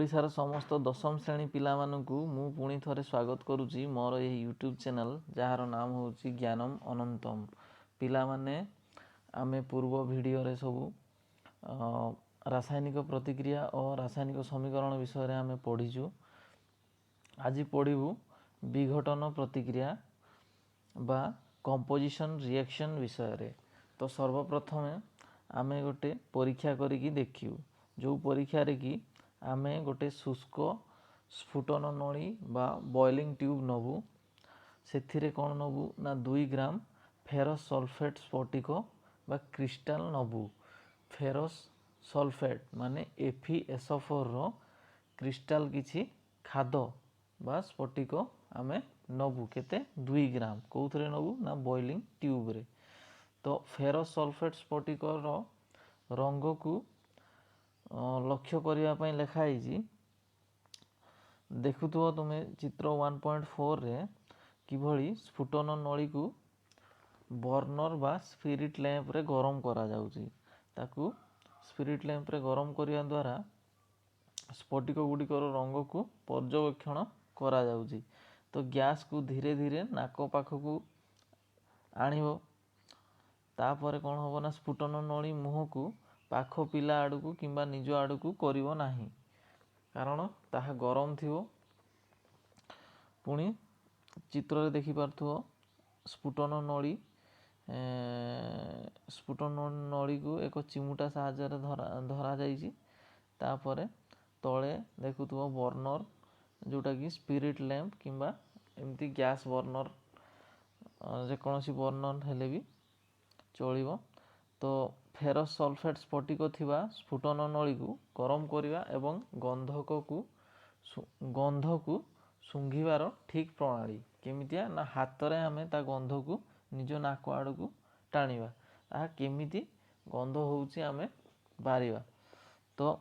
ओडिशार समस्त दशम श्रेणी पिला मानकु मु पुणी थरे स्वागत करुच्ची मोर यह यूट्यूब चैनल जार नाम होची ज्ञानम अनंतम। पिला माने आमे पूर्व वीडियो रे सबु रासायनिक प्रतिक्रिया और रासायनिक समीकरण विषय रे आमे पढ़ीचु। आज पढ़िबु विघटन प्रतिक्रिया बा कंपोजिशन रिएक्शन विषय रे। तो सर्वप्रथमे आमे गोटे परीक्षा करिकी देखिउ, जो परीक्षा रे कि आमे गोटे शुष्क स्फुटन नली बा बॉइलिंग ट्यूब नबू। सेथिरे कौन नबू ना 2 ग्राम फेरस सल्फेट स्फटिक बा क्रिस्टाल नबू। फेरस सल्फेट माने FeSO4 रो क्रिस्टाल किछि खाद बा स्फटिक आमे नबू केते 2 ग्राम कोउथरे नबू ना बॉइलिंग ट्यूब रे। तो फेरस सल्फेट स्फटिक रो रंग को लक्ष्य करिया पई लिखा है। देखुथो तुमे चित्र 1.4 रे किभली स्फुटन नली को बर्नर बा स्पिरिट लैंप रे गरम करा जाउची। ताकू स्पिरिट लैंप रे गरम करिया द्वारा स्फटिक गुड़िकर रंग को पर्यवेक्षण करा जाउची। तो गैस को धीरे धीरे नाक पाखकू आनिबो। तापर कौन होबो ना स्फुटन नली मुह को पाख पिला आड़ू किंबा निज आड़ू करिवो नाही, कारण ताहा गरम थिवो। पुणी चित्र रे देखि पारथुओ स्फुटन नली को एक चिमुटा साहाय्य रे धरा जाइछि। तापरे तळे देखुथुओ बर्नर जोटा कि स्पिरिट लैंप किंबा एमती गैस बर्नर जे कोनोसी बर्नर हेले भी चलिबो। तो फेरस सल्फेट स्फटिक थिबा स्फुटन नली को गरम करिवा एवं गंध को सुंघिबार ठीक प्रणाली केमितिया ना हाथ रे हमें ता गंध को निज नाक आड़ को टाणिबा। ताहा केमिति गंध होउची हमें बारिबा। तो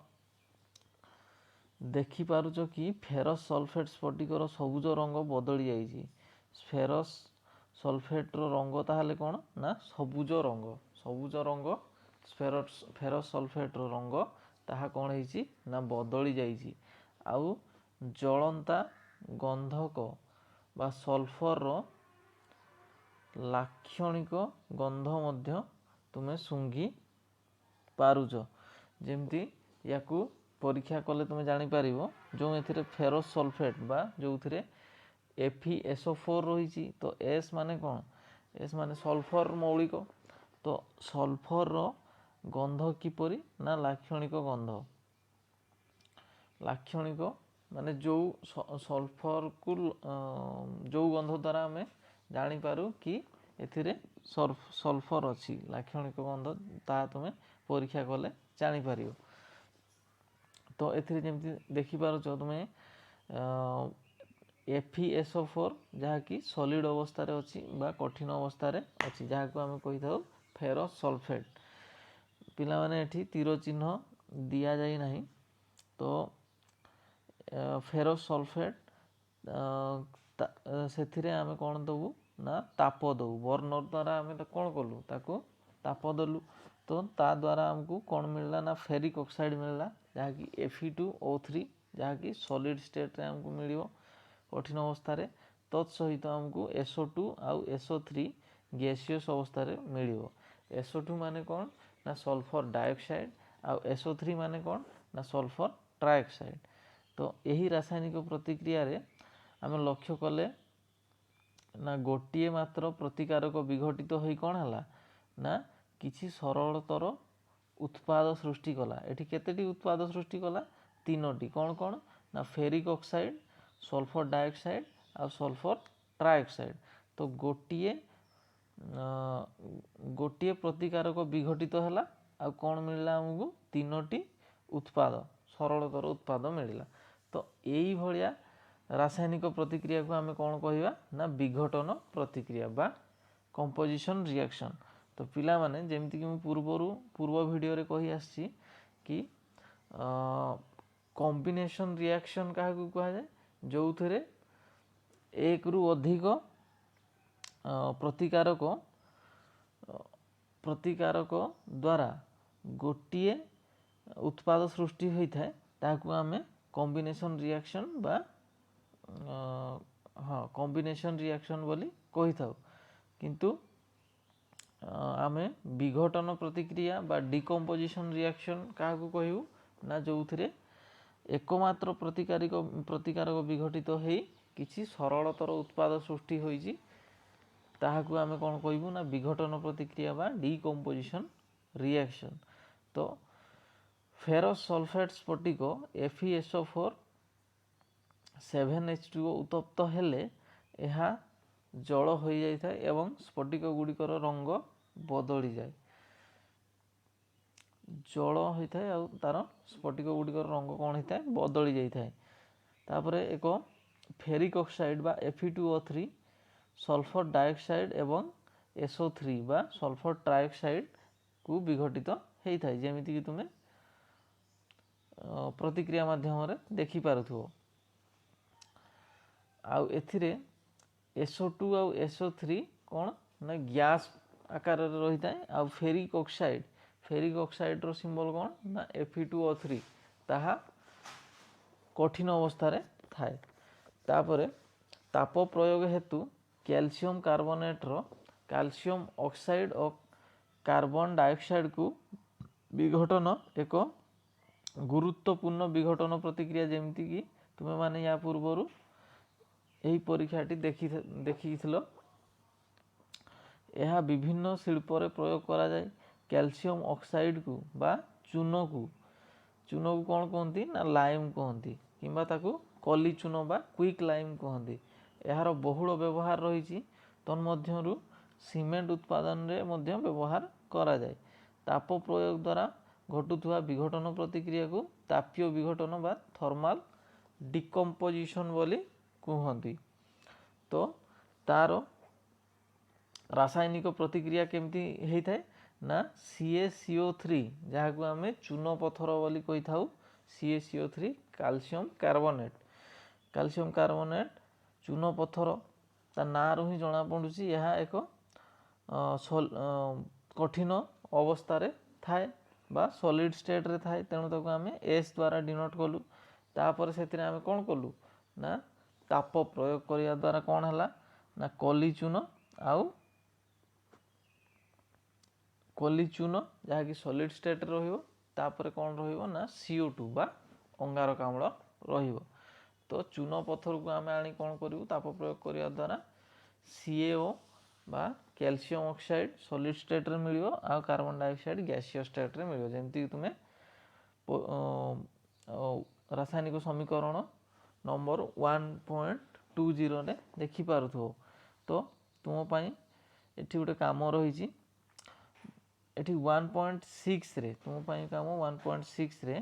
देखि पारुचो कि फेरस सल्फेट स्फटिक रो सबुज रंग बदली जाइछि। फेरस सल्फेट रो रंग ताहले कोन ना सबुज रंग। सबुज रंग फेरस सल्फेट रो रंग ताहा कोन ହେଇछि ना बदली जाइछि। आउ जलंता गंधक बा सल्फर रो लाक्षणिक गंध मध्य तुमे सुंघी पारुचो। जेमती याकू परीक्षा कले तुमे जानि पारिबो जो एथिरे फेरस सल्फेट बा जोथिरे FeSO4 रहिछि। तो S माने कोन, S माने सल्फर मौलिक। तो सल्फर रो गंध किपरि ना लाक्षणिक गंध। लाक्षणिक माने जो सल्फर को जो गंध द्वारा हमें जानी पारू कि एथिरे सल्फर अछि लाक्षणिक गंध ता तुमे परीक्षा कले जानी पारियो। तो एथिरे जेमति देखि पारुचो तुमे FeSO4 जहा कि सॉलिड अवस्था रे अछि बा कठिन अवस्था रे अछि, जहा को हमें कहि थाउ फेरस सल्फेट। पिला माने एठी तीर चिन्ह दिया जाई नाही। तो फेरस सल्फेट सेथिरे आमे कोन दबु ना ताप दबु। बर्नर द्वारा आमे कोन कलु ताको ताप दलु। तो ता द्वारा हमकू कोन मिलला ना फेरिक ऑक्साइड मिलला, जहा कि Fe2O3 जहा कि सॉलिड स्टेट रे हमकू मिलियो कठिन अवस्था रे। तत् सहित हमकू SO2 आउ SO3 गैसियस अवस्था रे मिलियो। SO2 माने कोन ना सल्फर डाइऑक्साइड आउ SO3 माने कोन ना सल्फर ट्राइऑक्साइड। तो यही रासायनिक प्रतिक्रिया रे आमे लक्ष्य कले ना गोटिए मात्र प्रतिकारक विघटित होई कोन हला ना किछि सरलतर उत्पाद सृष्टि कला। एठी केतेटी उत्पाद सृष्टि कला, तीनोटी। कोन कोन ना फेरिक ऑक्साइड, सल्फर डाइऑक्साइड आउ सल्फर ट्राइऑक्साइड। तो गोटिए प्रतिकारक विघटित हैला आ कोन मिलला हमकू तीनोटी उत्पाद सरलतर उत्पाद मिलला। तो एई भलिया रासायनिक प्रतिक्रिया को हमें कोन कहिबा ना विघटन प्रतिक्रिया बा कंपोजिशन रिएक्शन। तो पिला माने जेमति कि पूर्व वीडियो रे कहि आछि कि कॉम्बिनेशन रिएक्शन काहा को कहा जाय, जोथरे एक रु अधिक प्रतिकारक द्वारा गोटिए उत्पाद सृष्टि होई थाए ताकू आमे कॉम्बिनेशन रिएक्शन बा हाँ कॉम्बिनेशन रिएक्शन बोली कही था किंतु आमे विघटन प्रतिक्रिया बा डिकम्पोजिशन रिएक्शन क्या कहू ना जो थे एकमात्र प्रतिकारक विघटित हो किसी सरलतर उत्पाद सृष्टि होइछि ताहाकू आमे कौन कहबू ना विघटन प्रतिक्रिया बा डिकम्पोजिशन रिएक्शन। तो फेरस सल्फेट स्फटिक FeSO4 7H2O उत्तप्त हेले यह जल हो जाए एवं स्फटिक गुड़िकर रंग बदली जाए जल होता है तार स्फटिक गुड़िकर रंग कौन होता है बदली जाए। तापर एक फेरिक ऑक्साइड बा Fe2O3 सल्फर डाइऑक्साइड एवं SO3 बा सल्फर ट्राइऑक्साइड को विघटित होता है जमीती कि तुम्हें प्रतिक्रिया माध्यम देखि पारुथुओ। आउ एथिरे SO2 आउ SO3 कौन ना गैस आकार रही है। आउ फेरिक ऑक्साइड रो सिंबल कौन ना Fe2O3 ताहा कठिन अवस्था रे थाए। तापरे ताप प्रयोग हेतु कैल्शियम कार्बोनेट रो कैल्शियम ऑक्साइड और कार्बन डाइऑक्साइड को विघटन एक गुरुत्वपूर्ण विघटन प्रतिक्रिया जमीती कि तुम्हें माने या पूर्वर यही परीक्षाटी देखी यह विभिन्न शिल्प प्रयोग करा जाए। कैल्शियम ऑक्साइड को बा चून को कौन कहती ना लाइम कहती किंबा ताकू कली चून बा क्विक लाइम कहती। यार बहुल व्यवहार रही तन्मध्यरु सीमेंट उत्पादन रे मध्य व्यवहार करा जाए। ताप प्रयोग द्वारा घटुवा विघटन प्रतिक्रिया को तापीय विघटन बा थर्माल डिकम्पोजिशन बोली कहती। तो तार रासायनिक प्रतिक्रिया केमती होता है ना CaCO3 जहाँ को आम चून पथर बोली कही था CaCO3 कैल्शियम कार्बोनेट चून पथर ता ना रू ही जना पड़ुची यह एक कठिन अवस्था रे थाए बा सॉलिड स्टेट रे थाए तेणु ताको आम S द्वारा डिनोट कलु। तापर से आम कौन कलु ना ताप प्रयोग करने द्वारा कौन है ना कली चून जहाँकि सॉलिड स्टेट तापर कौन ना CO2 बा अंगारक अम्ल रहिबो। तो चून पत्थर को आम आनी कौन करूँ ताप प्रयोग करने द्वारा CaO बा कैल्शियम ऑक्साइड सॉलिड स्टेट रे मिलियो आ कार्बन डाइऑक्साइड गैसीय स्टेट रे मिलियो जेमती तुम्हें रासायनिक समीकरण नंबर 1.20 रे देखि पारुथो। तो तुम पाई एठी गोटे काम रही एठी 1.6 रे तुम पाई काम 1.6 रे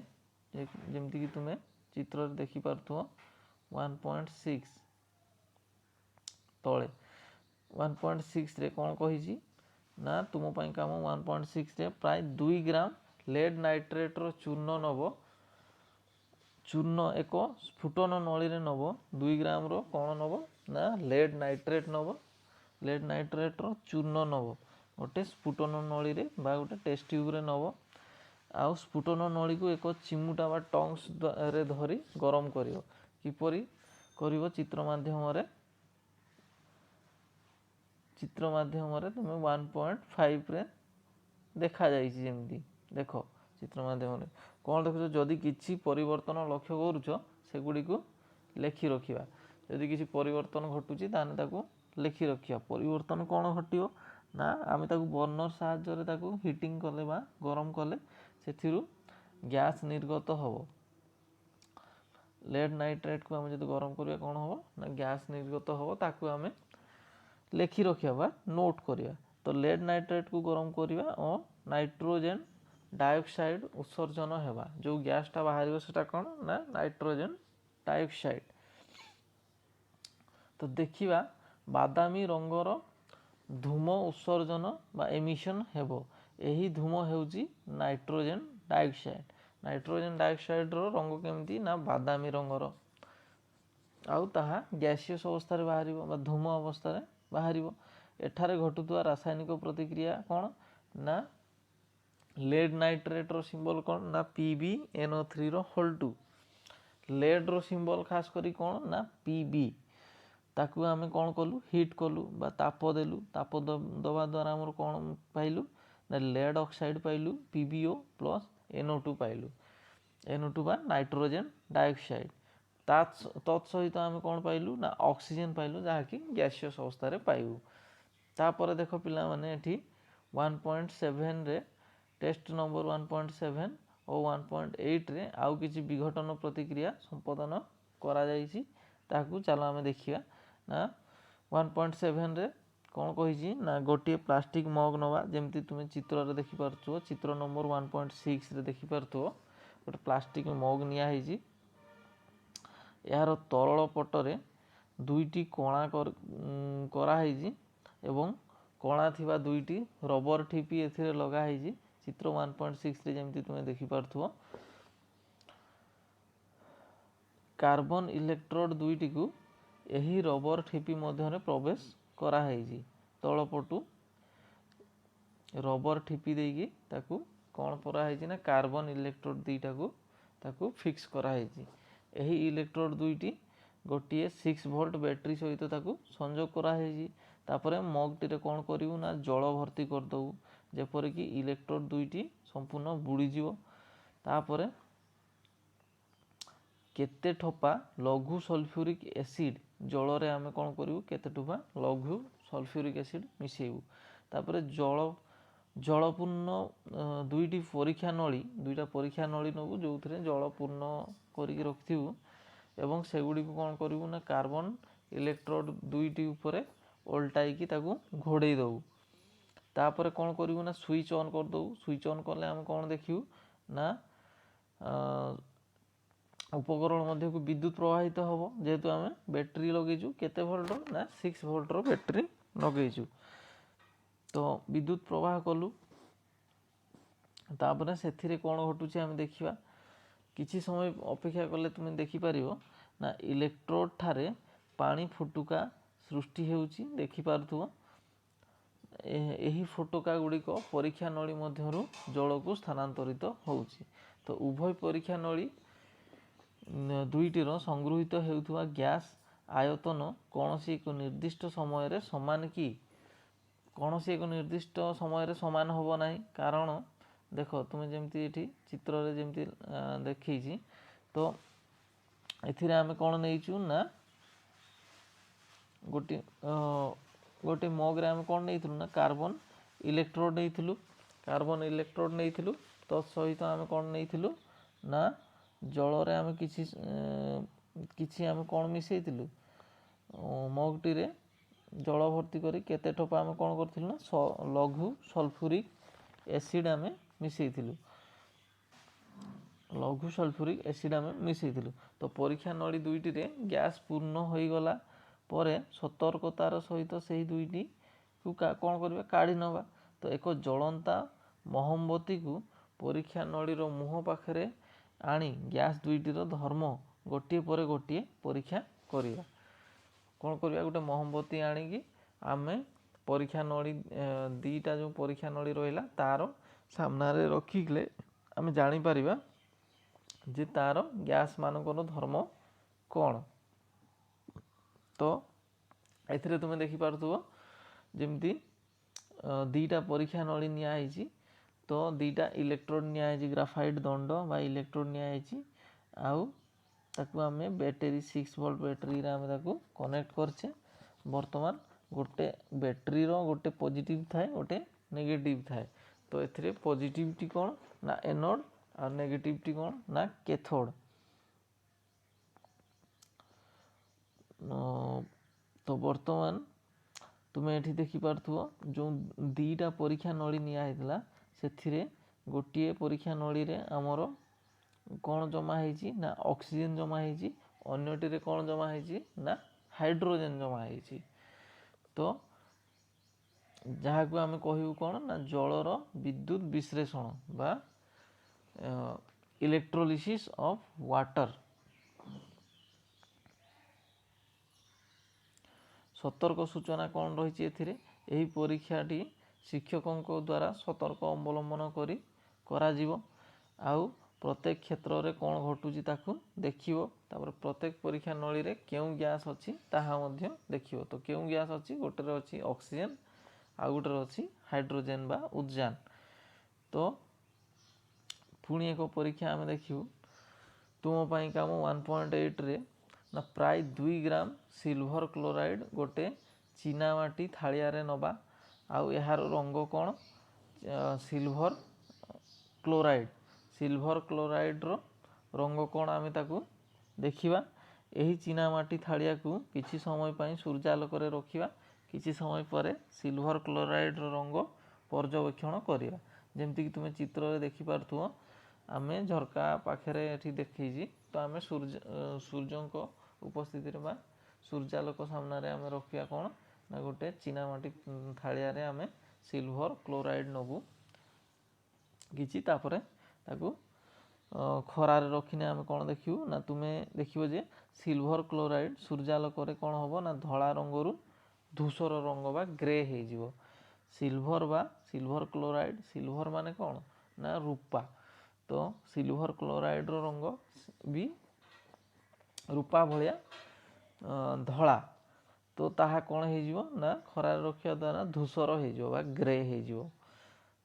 जेमती कि तुम्हें चित्र देखि पारुथो 1.6 तले 1.6 रे कौन कही ना तुम पाई काम 1.6 रे प्राय 2 ग्राम लेड नाइट्रेट रो चूर्ण नब चूर्ण एक स्फुटन नली रे नब 2 ग्राम रो कौन नब ना लेड नाइट्रेट रो चूर्ण नब गोटे स्फुटन नली रे बा गोटे टेस्ट ट्यूब रे नब आउ स्फुटन नली को एक चिमुटा बा टंग्स रे धरी गरम करियो किपरि करियो चित्र माध्यम रे तुम 1.5 रे देखा जाइए जमी देख चित्र माध्यम कौन देखुच जदि किसी परिवर्तन लक्ष्य करुच सेगुड़ी को लेखि रखा जदि किसी परिवर्तन घटुची ताकू लेखि रखा परिवर्तन कौन घटो ना आम बर्नर साहाय्य हिटिंग कले बा गरम कले से गैस निर्गत हम लेड नाइट्रेट को आम जो गरम करवा कौन हम ना गैस निर्गत हम ताकू आम लेखि रखा बा नोट करिया। तो लेड नाइट्रेट को गरम करवा और नाइट्रोजेन डाइऑक्साइड उत्सर्जन हेबा जो गैसटा बाहर सेटा कौन ना नाइट्रोजेन डाइऑक्साइड। तो देखिबा बादामी रंगर धूम उत्सर्जन बा एमिशन हेबो एही धूम हेउची नाइट्रोजेन डाइऑक्साइड रो रंग केमती ना बादामी रंगर आउ ताहा गैसियस अवस्था बाहर बा धूम अवस्था बाहर एठारे घटुवा रासायनिक प्रतिक्रिया कौन ना लेड नाइट्रेट रो सिंबल कौन ना PbNO3 रो होल 2 लेड्र सिंबल खास करी कौन ना Pb ताकू आमे कौन कलु हिट कलु बा ताप देलु ताप दबा द्वारा आमर कौन पाइलु ना लेड ऑक्साइड पाइलु PbO प्लस NO2 पाइलु NO2 बा नाइट्रोजन डाइऑक्साइड तत्सहित आम कौन पाइलु ना ऑक्सीजन पाइलु जहाँकि गैसियस अवस्था रे पाइबु तापर देख पिला माने एठी 1.7 रे टेस्ट नंबर 1.7 और 1.8 रे आउ किछि विघटन प्रतिक्रिया संपादन करा जाइछि ताकू चलो आमे देखिया ना 1.7 रे कौन कही ना गोटे प्लास्टिक मग नवा जमती तुम्हें चित्र रे देखि पारथो चित्र नंबर 1.6 रे देखि पारथो गोटे प्लास्टिक मग निया हेजी यार तरल पटरे दुईटी कणा करा हेजी एवं कणा थिबा दुईटी रबर ठिपी एथिरे लगा हेजी चित्र 1.6 रे जमती तुम्हें देखि पारथो कार्बन इलेक्ट्रोड दुईटी को यही रबर ठिपी मध्य प्रवेश करा हेजी तलपटू रबर ठिपी देगी ताकू कौन परा हेजी ना कार्बन इलेक्ट्रोड दुईटा को ताकू फिक्स करा हेजी यही इलेक्ट्रोड दुईटी गोटे 6 वोल्ट बैटरी सहित ताकू संजोग करा हेजी तापरे मग टी रे कौन करिवु ना जल भर्ती कर दउ जेपरि कि इलेक्ट्रोड दुईटी संपूर्ण बुड़ी जीवो तापरे केते ठोपा लघु सल्फ्यूरिक एसिड जल रे आमे कौन करिवु केते ठोपा लघु सल्फ्यूरिक एसिड मिसेइबु तापरे जलपूर्ण दुईटी परीक्षा नली दुईटा परीक्षा नली नबु जोथरे जल पूर्ण करिक रखथिबु एवं सेगुडी को कौन करिवु ना कार्बन इलेक्ट्रोड दुईटी ऊपर ओल्टाई की ताकू घोड़े दउ तापरे कौन करिवु ना स्विच ऑन कर दउ स्विच ऑन करले हम कौन देखिवु ना उपकरण मध्य को विद्युत प्रवाहित होबो जेहेतु आमे बैटरी लगेजु केते वोल्ट ना 6 वोल्ट रो बैटरी लगेजु तो विद्युत प्रवाह कलु तापरे सेथिरे कोन घटुची हम देखिबा किछि समय अपेक्षा करले तुमे देखि पारिबो ना इलेक्ट्रोड थारे पानी फुटुका सृष्टि हेउची देखि पारथुबो एही फुटुका गुडी को परीक्षा नली मध्यरु जल को स्थानांतरित होउची तो उभय परीक्षा नली दुईटीर संगृहित हेउथुवा गैस आयतन कोनोसी एक निर्दिष्ट समय रे समान की कोनोसी एक निर्दिष्ट समय रे समान होबो नाही कारण देखो तुमे जेमती एठी चित्र रे जेमती देखिछि तो एथिरे आमे कोन नेइछु ना गोटे मग रे आमे कोन नेइथुलु ना कार्बन इलेक्ट्रोड नेइथुलु तो सहित आमे कोन नेइथुलु ना जल रे आमे किछि आमे कोन मिसेइथिलु मगटी रे जल भर्ती करी केते ठोपा आमे कोन करथिलु ना लघु सल्फ्यूरिक एसिड आमे मिसेइथिलु लघु सल्फ्यूरिक एसिड आमे मिसेइथिलु तो परीक्षा नली दुईटी रे गैस पूर्ण होई गला परे सतर्कतार सहित सेही दुईटी को कोन करबा काढी नबा तो एको जलंता मोहम्बती को परीक्षा नली रो मुह पाखरे आनी गैस दुईटी रो धर्म गोटिए परे गोटिए परीक्षा करिया कोन करिया गोटे मोहम्बती आनी की आमे परीक्षा नली दीटा जो परीक्षा नली रहिला तारो सामना रे रखिले आमे जानि परिबा जे तारो गैस मानकर धर्म कोन तो एथिरे तुमे देखि पारथुबो जेमती दीटा परीक्षा नली निया आइछि तो दीटा इलेक्ट्रोड निया आइछि ग्राफाइट दंड बा इलेक्ट्रोड निया आइछि आउ ताकू आमे बैटरी 6 वोल्ट बैटरी रे आमे ताकू कनेक्ट करछे वर्तमान गोटे बैटरी रो गोटे पॉजिटिव थाए गोटे नेगेटिव थाए तो एथिरे पॉजिटिविटी कोन ना एनोड और नेगेटिविटी कोन ना कैथोड तो वर्तमान तुमे एठी देखि पारथुबो जो दीटा परीक्षा नली निया हेतला सेथिरे गोटिए परीक्षा नली रे हमरो कोन जमा हेछि ना ऑक्सीजन जमा हेछि अन्यटी रे कोन जमा हेछि ना हाइड्रोजन जमा हेछि तो जहा को आमे कहिउ कोन ना जलर विद्युत विश्लेषण बा इलेक्ट्रोलिसिस ऑफ वाटर सतर्क सूचना कौन रही एही परीक्षाटी शिक्षकों द्वारा सतर्क अवलंबन करी करा जीवो आउ प्रत्येक क्षेत्र में कौन घटुची ताकू देखियो तापर प्रत्येक परीक्षा नली रे केउ गैस अच्छी ताहा मध्य देखियो। तो केउ गैस अच्छी गोटे अच्छी ऑक्सीजन आ गोटे अच्छी हाइड्रोजन बा उद्जान। तो पुणी एक परीक्षा आम देखियो तुम पाई काम 1.8 रे ना प्राय 2 ग्राम सिल्वर क्लोराइड गोटे चीनामाटी थालिया रे नबा आउ यार रंग कौन सिल्वर क्लोराइड। सिल्वर क्लोराइड रो रंग कौन आम ताकू देखिबा। एही चीनामाटी थालिया को किछि समय पाई सूर्यालोक रे रखिबा। किछि समय पर सिल्वर क्लोराइड रो रंग पर्यवेक्षण करिबा। जेमति कि तुमे चित्र रे देखि पारथुओ आमे झरका पाखरे एठी देखिजी। तो आमे सूर्य को उपस्थिति रे बा सूर्यालोक सामना रे आमे रखिया कौन ना गोटे चीनामाटी थालिया रे आमे सिल्वर क्लोराइड नबू किछि तापरे ताकू खरारे रखिने आमे कौन देखिबू ना तुमे देखिबो जे सिल्वर क्लोराइड सूर्यालोक रे कौन होबो ना धला रंगरू धूसर रंग बा ग्रे हे जिवो। सिल्वर क्लोराइड सिल्वर माने कौन ना रूपा। तो सिल्वर क्लोराइड रो रंग भी रूपा भलिया धला। तो ताहा कौन हे जिवो ना खरारे रखिया द्वारा धूसर हे जिवो बा ग्रे हे जिवो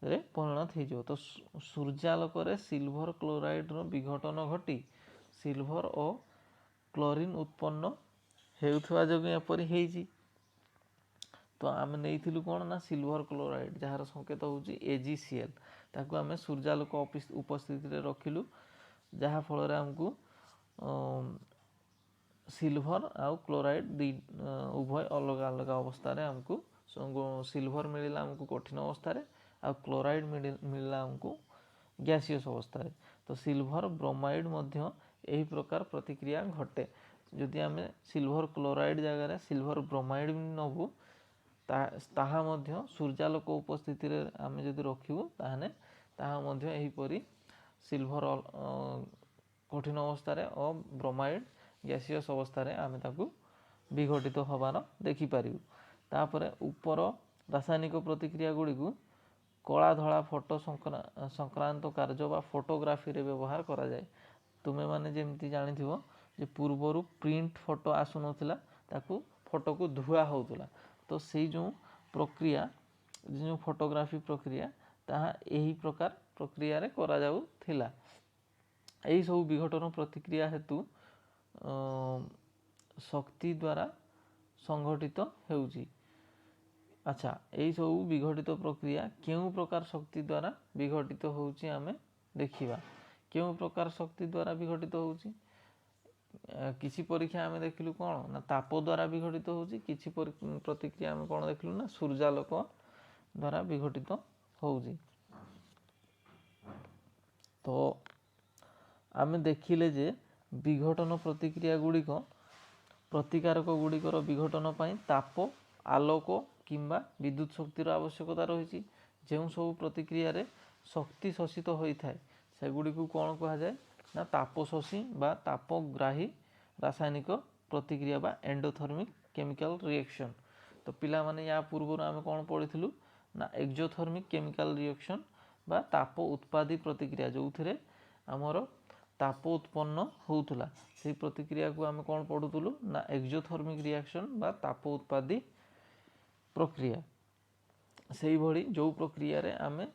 रे परिणत हो जाओ। तो सूर्यालोक रे सिल्वर क्लोराइड रो विघटन घटी सिल्वर और क्लोरीन उत्पन्न हेउथवा जोगे एपरि हेजी। तो आम नहीं कौन ना सिल्वर क्लोराइड जार संकेत होची AgCl ताकू आम सूर्यालोक उपस्थिति रे रखिलु जहा फल रे हमकू सिल्वर आउ क्लोराइड उभय अलग अलग अवस्था रे हमकू सिल्वर मिलला हमकू कठिन अवस्था रे आ क्लोराइड मिलला हमकू गैसियस अवस्था रे। तो सिल्वर ब्रोमाइड मध्य एही प्रकार प्रतिक्रिया घटे। जदि आम सिल्वर क्लोराइड जगह सिल्वर ब्रोमाइड नबू ताहा मध्य सूर्यालोक उपस्थिति रे आम जदि रखिबू ताहाने ताहा मध्य एही परी सिल्वर कठिन अवस्था रे और ब्रोमाइड गैसियस अवस्था रे आम ताकू विघटित होबार देखि पारिबू। तापरे ऊपर रासायनिक प्रतिक्रिया गुड़ी को कला धला फोटो संक्रांत कार्य बा फोटोग्राफी रे व्यवहार करा जाए। तुमे माने जेमती जानिथिबो जे पूर्वरु प्रिंट फोटो आसु नथिला ताकू फोटो को धुआ होउतला। तो सेई जो प्रक्रिया जो फोटोग्राफी प्रक्रिया ताहा एही प्रकार प्रक्रिया रे करा जाउ थिला। एही सब विघटन प्रतिक्रिया हेतु शक्ति द्वारा संघटित हेउची। अच्छा यही सब विघटित प्रक्रिया केउ प्रकार शक्ति द्वारा विघटित होउची आमे देखिबा। केउ प्रकार शक्ति द्वारा विघटित होउची किसी परीक्षा आमे देखिलु कौन ना ताप द्वारा विघटित होउची। किसी प्रतिक्रिया आमे कौन देखिलु ना सूर्यालोक द्वारा विघटित होउची। तो आमे देखिले जे विघटन प्रतिक्रिया गुड़ी को प्रतिकारक गुड़िकर विघटन पाई ताप आलोक किंबा विद्युत शक्तिर आवश्यकता रही। जो सब प्रतिक्रिया रे शक्ति शोषित होता है सेगुड़ी को कौन कहा जाए ना तापशोषी बा तापग्राही रासायनिक प्रतिक्रिया बा एंडोथर्मिक केमिकल रिएक्शन। तो पिला माने या पूर्व आम कौन पढ़ी ना एक्जोथर्मिक केमिकल रिएक्शन बा ताप उत्पादी प्रतिक्रिया जो थे आमर ताप उत्पन्न होउथला से प्रतिक्रिया को आम कौन पढ़ुलु ना एक्जोथर्मिक रिएक्शन बा ताप उत्पादी प्रक्रिया। से भली जो प्रक्रिया रे आमे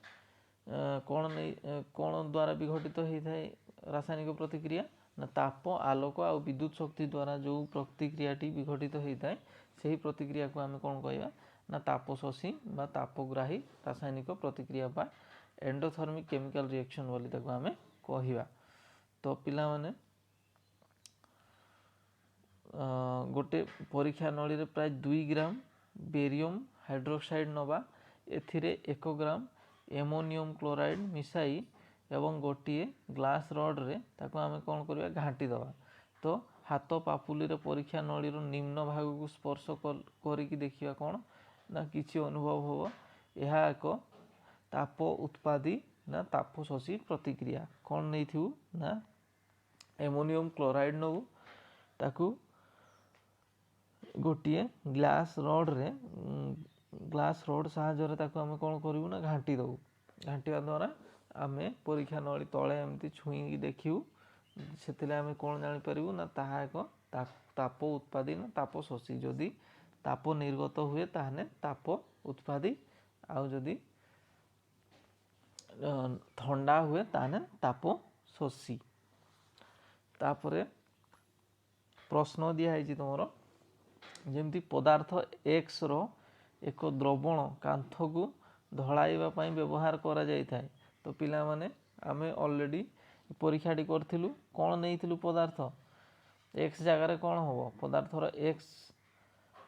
कौन द्वारा विघटित होता है रासायनिक प्रतिक्रिया ना ताप आलोक आ विद्युत शक्ति द्वारा जो प्रतिक्रियाटी विघटित होता है से प्रतिक्रिया को आमे कौन कहवा ना तापशोषी बा तापग्राही रासायनिक प्रतिक्रिया बा एंडोथर्मिक केमिकल रिएक्शन बोली ताको आमे कहवा। तो पिला माने गोटे परीक्षा नली रे प्राय 2 ग्राम बेरियम हाइड्रोक्साइड नबा एथिरे 1 ग्राम एमोनियम क्लोराइड मिसाई एवं गोटे ग्लास रड रे ताको आमे कौन करवा घाटी दवा। तो हाथ पापुली रे परीक्षा नली रो निम्न भाग को स्पर्श करिकी देखिया कौन ना किछि अनुभव हो यह एक ताप उत्पादी ना तापशोषी प्रतिक्रिया। कौन नहीं थी ना एमोनियम क्लोराइड नबू ताकू गोटे ग्लास रड साहाय्य ताकू आमे कौन करूँ ना घाटी दबू। घाटिया द्वारा आमे परीक्षा नली तले एमती छुईकी देखिबू से आम कौन जापर ना ताहा एक ताप उत्पादी ना ताप शोषी जदि ताप निर्गत हुए ताहने ताप उत्पादी आउ जदि ठंडा हुए ताहने ताप शोषी। तापरे प्रश्न दिखाई तुमर जमती पदार्थ एक्स रो एक द्रवण कांथ को धड़ाइबा पई व्यवहार करा जाय थाए। तो पिला माने आमे ऑलरेडी परीक्षाटी करथिलु कौन नहीं पदार्थ एक्स जगार कौन हम पदार्थर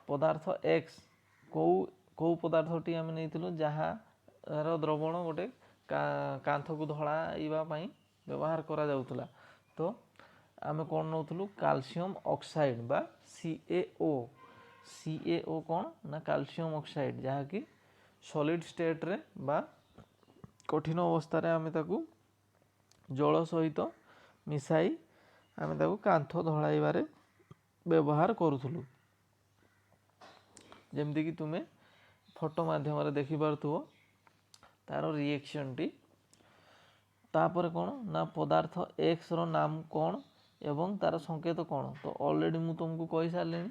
पदार्थ एक्स कौ पदार्थटी आम नहीं जहाँ द्रवण गोटे कांथ को धड़ाइबा पई व्यवहार करा जाउतला। तो आमे कौन नौथलु कैल्शियम ऑक्साइड बा CaO कौन ना कैल्शियम ऑक्साइड जहाँ कि सॉलिड स्टेट रे बा कठिन अवस्था रे आमे ताकू जल सहित मिसाई आमे ताकू कांथ धड़ाइबारे व्यवहार करूथलु। जेमती कि तुमे फोटो माध्यम रे देखि पारथुओ तार रिएक्शन टी। तापर कौन ना पदार्थ एक्स रो नाम कौन एवं तार संकेत कौन। तो ऑलरेडी मु तुमको कही सारे।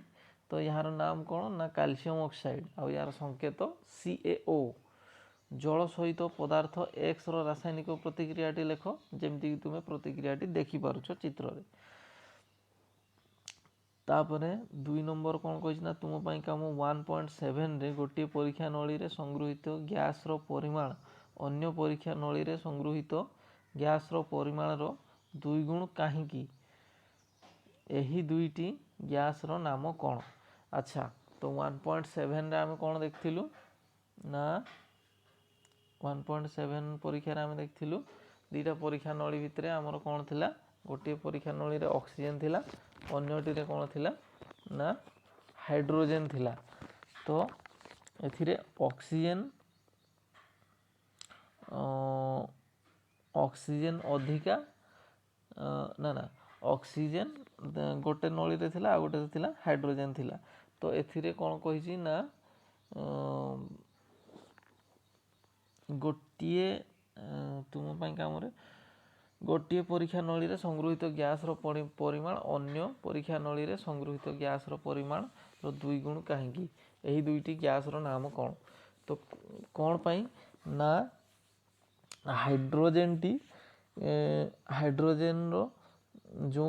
तो यार नाम कौन ना कैल्शियम ऑक्साइड आउ यार संकेत CaO। जल सहित पदार्थ एक्स रो रासायनिक प्रतिक्रियाटी लेख जमती कि तुमे प्रतिक्रियाटी देखि पारुछ चित्र रे। तापरे 2 नंबर कौन कही ना तुम पई काम 1.7 रे गोटे परीक्षा नली रे संगृहीत गैस रो परिमाण अन्य परीक्षा नली रे संगृहीत गैस रो परिमाण रो 2 गुण काहींकी एही दुईटी गैस रो नाम कौन। अच्छा तो 1.7 रे आमे कौन देखथिलु ना 1.7 परीक्षा रे आमे देखथिलु दीटा परीक्षा नली भितरे हमर कौन थिला गोटे परीक्षा नली रे ऑक्सीजन थिला अन्यटी रे कौन थिला ना हाइड्रोजन थिला। तो एथिरे ऑक्सीजन अधिका ना ऑक्सीजन गोटे नली रे थिला आ गोटे थिला हाइड्रोजन थिला। तो एथिरे कौन कहिछि ना गोटिए तुम पई काम रे गोटिए परीक्षा नली रे संगृहीत गैस रो परिमाण अन्य परीक्षा नली रे संगृहीत गैस रो परिमाण रो 2 गुण काहींकी एही दुईटी गैस रो नाम कौन। तो कौन पई ना हाइड्रोजन रो जो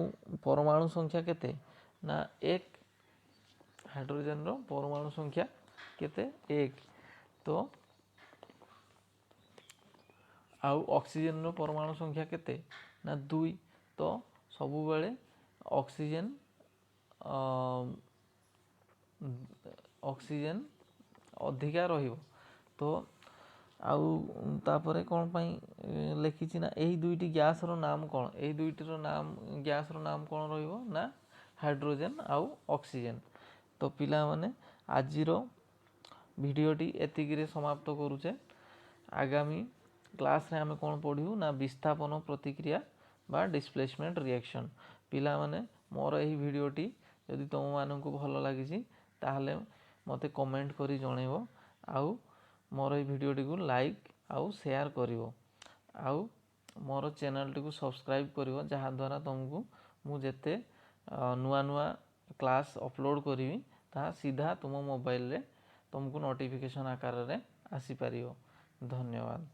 परमाणु संख्या केते ना 1 हाइड्रोजन रो परमाणु संख्या केते 1। तो आउ ऑक्सीजन रो परमाणु संख्या केते ना 2। तो सबु बेले ऑक्सीजन अधिका रहिबो। तो आउ तापरे कौन पई लिखिछि ना एही दुईटी गैस रो नाम कौन एही दुईटी रो नाम गैस रो नाम कौन रहिबो ना हाइड्रोजन आउ ऑक्सीजन। तो पिला माने आजिरो भिडियोटी एतिकिरे समाप्त करूचे। आगामी क्लास रे आमे कौन पढ़िबू ना विस्थापन प्रतिक्रिया बा डिस्प्लेसमेंट रिएक्शन। पिला माने मोर एही भिडियोटी यदि तुम माननकु भलो लागिछि ताहले मते कमेंट करी जणेबो आउ मोर एही भिडियोटी को लाइक आउ शेयर करिवो आउ मोर चैनल टी को सब्सक्राइब करिवो जहा द्वारा तुमको मु जेते नुआ नुआ क्लास अपलोड करिवि ता सीधा तुम मोबाइल रे तुमको नोटिफिकेशन आकार रे आसी परिवो। धन्यवाद।